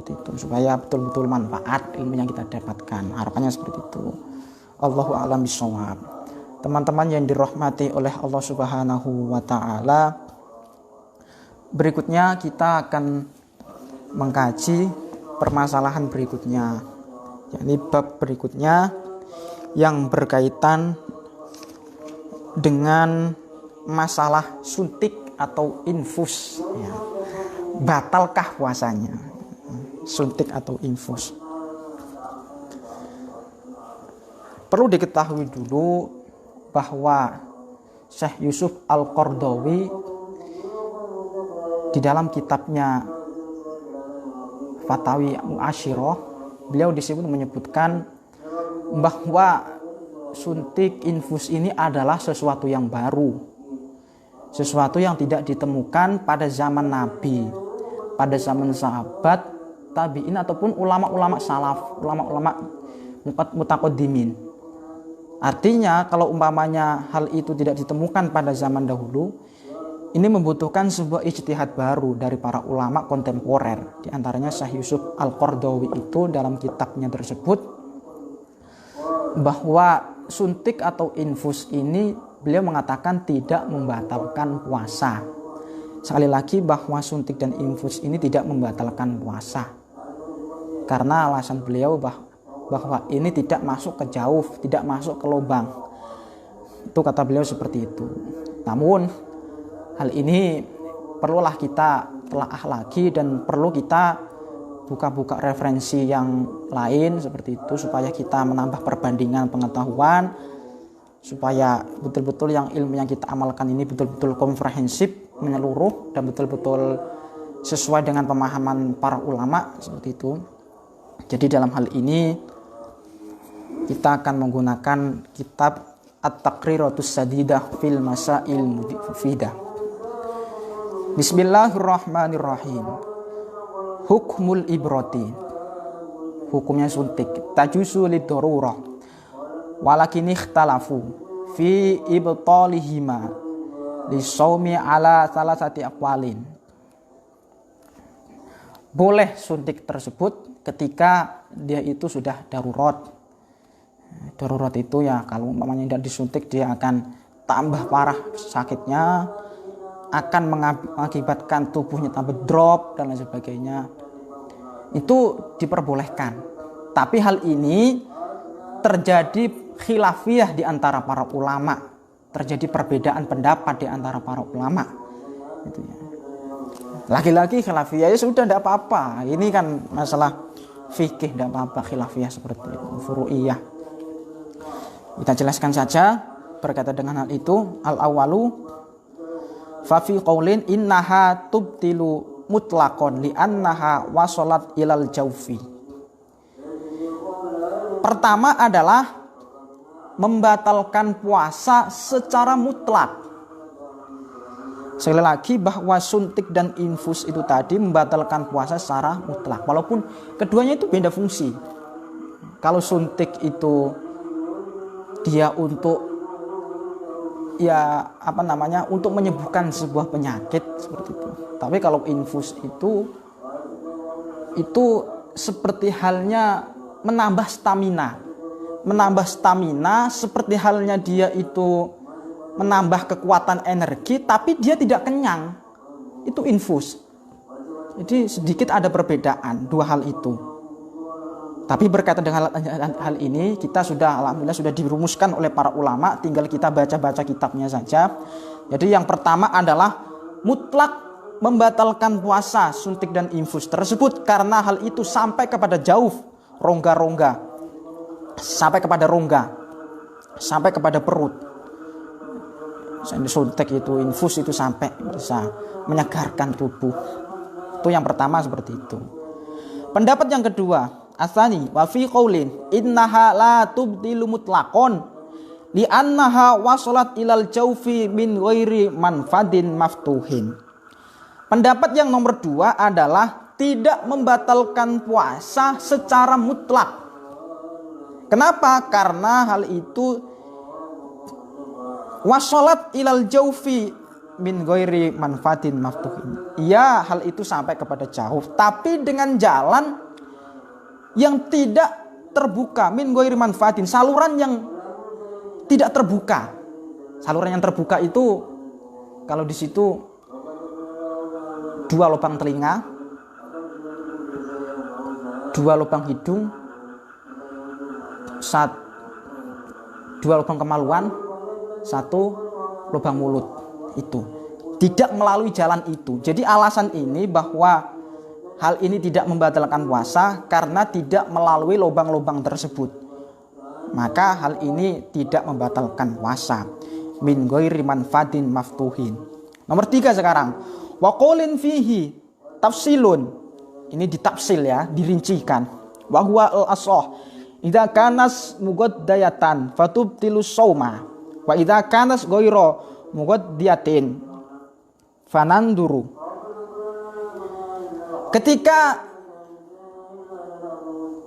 seperti itu, supaya betul-betul manfaat ilmu yang kita dapatkan. Harapannya seperti itu. Allahu a'lam bishawab. Teman-teman yang dirahmati oleh Allah Subhanahu wa taala, berikutnya kita akan mengkaji permasalahan berikutnya, yakni bab berikutnya yang berkaitan dengan masalah suntik atau infus, ya. Batalkah puasanya? Suntik atau infus. Perlu diketahui dulu bahwa Syekh Yusuf Al-Qaradawi di dalam kitabnya Fatawi Mu'asyirah, beliau disebut menyebutkan bahwa suntik infus ini adalah sesuatu yang baru, sesuatu yang tidak ditemukan pada zaman Nabi, pada zaman sahabat, tabi'in ataupun ulama-ulama salaf, ulama-ulama mutaqaddimin. Artinya kalau umpamanya hal itu tidak ditemukan pada zaman dahulu, ini membutuhkan sebuah ijtihad baru dari para ulama kontemporer. Di antaranya Syekh Yusuf Al-Qaradawi itu dalam kitabnya tersebut bahwa suntik atau infus ini beliau mengatakan tidak membatalkan puasa. Sekali lagi bahwa suntik dan infus ini tidak membatalkan puasa, karena alasan beliau bahwa ini tidak masuk ke jauh, tidak masuk ke lubang. Itu kata beliau seperti itu. Namun hal ini perlulah kita telaah lagi dan perlu kita buka-buka referensi yang lain seperti itu, supaya kita menambah perbandingan pengetahuan, supaya betul-betul yang ilmu yang kita amalkan ini betul-betul komprehensif, menyeluruh, dan betul-betul sesuai dengan pemahaman para ulama seperti itu. Jadi dalam hal ini kita akan menggunakan kitab At-Taqriratus Sadidah fil Masail Mufidah. Bismillahirrahmanirrahim. Hukmul ibrati, hukumnya suntik, tajuzu liddarurah, walakin ikhtalafu fi ibtalihima lisawmi ala salasati aqwalin. Boleh suntik tersebut ketika dia itu sudah darurat. Darurat itu ya kalau umpamanya tidak disuntik dia akan tambah parah sakitnya, akan mengakibatkan tubuhnya tambah drop dan lain sebagainya. Itu diperbolehkan. Tapi hal ini terjadi khilafiyah di antara para ulama, terjadi perbedaan pendapat di antara para ulama. Itu ya. Lagi-lagi khilafiyah ya sudah tidak apa-apa. Ini kan masalah fikih, tidak apa-apa khilafiyah seperti itu, furu'iyah. Kita jelaskan saja berkaitan dengan hal itu. Al-awalu fa fi qaulin innaha tubtilu mutlaqan li annaha wasalat ilal jawfi. Pertama adalah membatalkan puasa secara mutlak. Sekali lagi bahwa suntik dan infus itu tadi membatalkan puasa secara mutlak, walaupun keduanya itu beda fungsi. Kalau suntik itu dia untuk untuk menyembuhkan sebuah penyakit seperti itu. Tapi kalau infus itu seperti halnya menambah stamina seperti halnya dia itu menambah kekuatan energi, tapi dia tidak kenyang. Itu infus. Jadi sedikit ada perbedaan dua hal itu. Tapi berkaitan dengan hal ini kita alhamdulillah sudah dirumuskan oleh para ulama, tinggal kita baca-baca kitabnya saja. Jadi yang pertama adalah mutlak membatalkan puasa suntik dan infus tersebut karena hal itu sampai kepada jauh rongga-rongga, sampai kepada rongga, sampai kepada perut. Suntik itu, infus itu sampai bisa menyegarkan tubuh. Itu yang pertama seperti itu. Pendapat yang kedua, asani wa fi qaulin innaha la tubdilu mutlaqan li annaha wasalat ilal jawfi min ghairi manfadin maftuhin. Pendapat yang nomor dua adalah tidak membatalkan puasa secara mutlak. Kenapa? Karena hal itu wasalat ilal jawfi min ghairi manfaatin maftuhin. Iya, hal itu sampai kepada jauh, tapi dengan jalan yang tidak terbuka, min ghairi manfaatin, saluran yang tidak terbuka. Saluran yang terbuka itu kalau di situ 2 lubang telinga, 2 lubang hidung, 2 lubang kemaluan, 1 lubang mulut. Itu tidak melalui jalan itu. Jadi alasan ini bahwa hal ini tidak membatalkan puasa karena tidak melalui lubang-lubang tersebut, maka hal ini tidak membatalkan puasa. Min ghairi manfaatin maftuhin. Nomor 3 sekarang, wa qaulin fihi tafsilun. Ini ditafsil ya, dirincikan. Wa huwa al-ashah idza kanas mugaddayatan fatubtilu shauma wa idza kanas ghaira mugaddiyatin fananduru. Ketika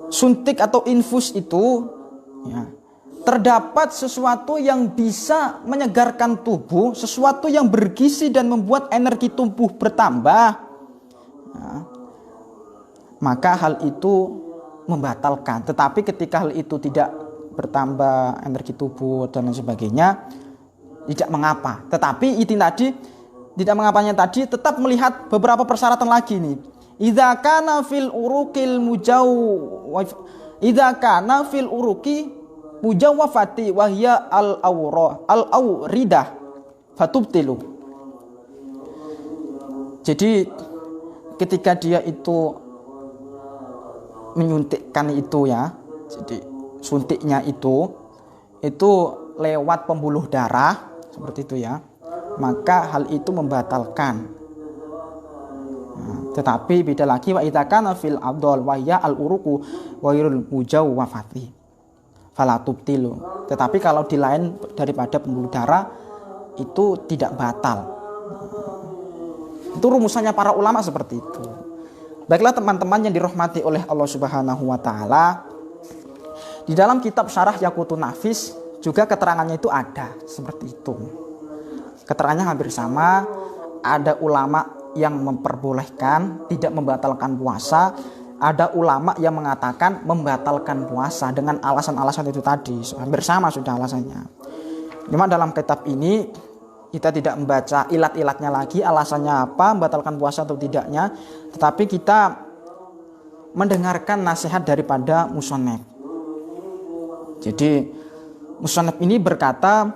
suntik atau infus itu ya, terdapat sesuatu yang bisa menyegarkan tubuh, sesuatu yang bergizi dan membuat energi tubuh bertambah, ya, maka hal itu membatalkan. Tetapi ketika hal itu tidak bertambah energi tubuh dan lain sebagainya, tidak mengapa. Tetapi itu tadi, tidak mengapanya tadi, tetap melihat beberapa persyaratan lagi nih. Idza kana fil uruqil mujawwafati wa hiya al-awridah fatubtilu. Jadi ketika dia itu menyuntikkan itu ya, jadi suntiknya itu lewat pembuluh darah seperti itu ya, maka hal itu membatalkan. Tetapi beda lagi wa idza kana fil abdal wa hiya al-uruqu ghairul mujawwafati fala tubtilu. Tetapi kalau di lain daripada pembuluh darah itu tidak batal. Itu rumusannya para ulama seperti itu. Baiklah teman-teman yang dirahmati oleh Allah Subhanahu wa taala, di dalam kitab Syarah Yaqutun Nafis juga keterangannya itu ada seperti itu. Keterangannya hampir sama. Ada ulama yang memperbolehkan, tidak membatalkan puasa. Ada ulama yang mengatakan membatalkan puasa dengan alasan-alasan itu tadi. Hampir sama sudah alasannya. Cuma dalam kitab ini kita tidak membaca ilat-ilatnya lagi, alasannya apa, membatalkan puasa atau tidaknya. Tetapi kita mendengarkan nasihat daripada musannaf. Jadi musannaf ini berkata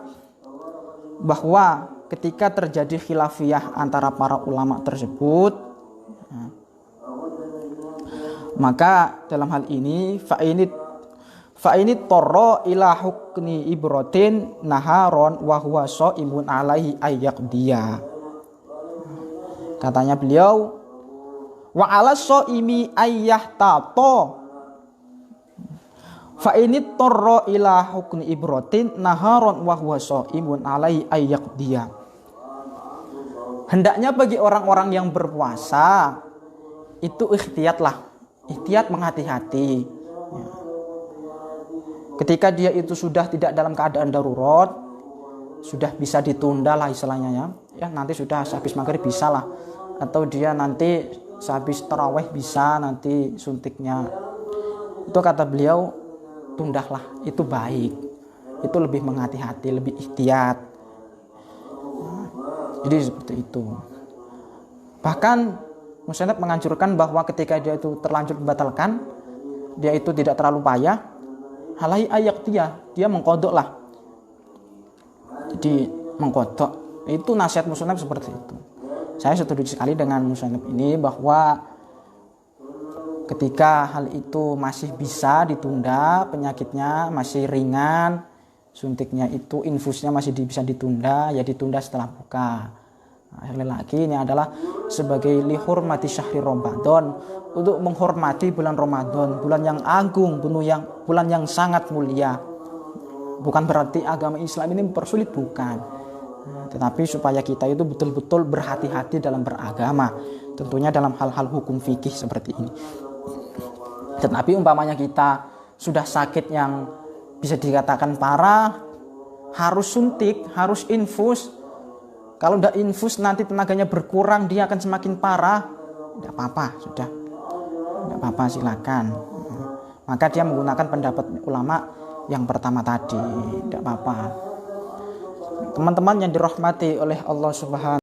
bahwa ketika terjadi khilafiyah antara para ulama tersebut, maka dalam hal ini fa'ini torro ila hukni ibrotin naharon wa huwa shaimun alaihi ayyaqdiya. Katanya beliau, wa ala shaimi ayyahtato fa'ini torro ila hukni ibrotin naharon wa huwa shaimun alaihi ayyaqdiya. Hendaknya bagi orang-orang yang berpuasa itu ikhtiyatlah, ikhtiyat menghati-hati. Ketika dia itu sudah tidak dalam keadaan darurat, sudah bisa ditunda lah istilahnya ya, nanti sudah habis maghrib bisa lah, atau dia nanti habis tarawih bisa nanti suntiknya, itu kata beliau tundahlah, itu baik, itu lebih menghati-hati, lebih ikhtiyat. Jadi seperti itu. Bahkan musannaf menganjurkan bahwa ketika dia itu terlanjur membatalkan, dia itu tidak terlalu payah, halai ayak dia mengkodok lah. Jadi mengkodok, itu nasihat musannaf seperti itu. Saya setuju sekali dengan musannaf ini bahwa ketika hal itu masih bisa ditunda, penyakitnya masih ringan, suntiknya itu infusnya masih bisa ditunda, ya ditunda setelah buka. Sekali lagi ini adalah sebagai lihurmati syahri Ramadan, untuk menghormati bulan Ramadan, bulan yang agung, bulan yang sangat mulia. Bukan berarti agama Islam ini mempersulit, bukan. Tetapi supaya kita itu betul-betul berhati-hati dalam beragama, tentunya dalam hal-hal hukum fikih seperti ini. Tetapi umpamanya kita sudah sakit yang bisa dikatakan parah, harus suntik, harus infus, Kalau udah infus nanti tenaganya berkurang, dia akan semakin parah, tidak apa-apa, sudah, tidak apa-apa, silakan. Maka dia menggunakan pendapat ulama yang pertama tadi, tidak apa-apa. Teman-teman yang dirahmati oleh Allah Subhanahu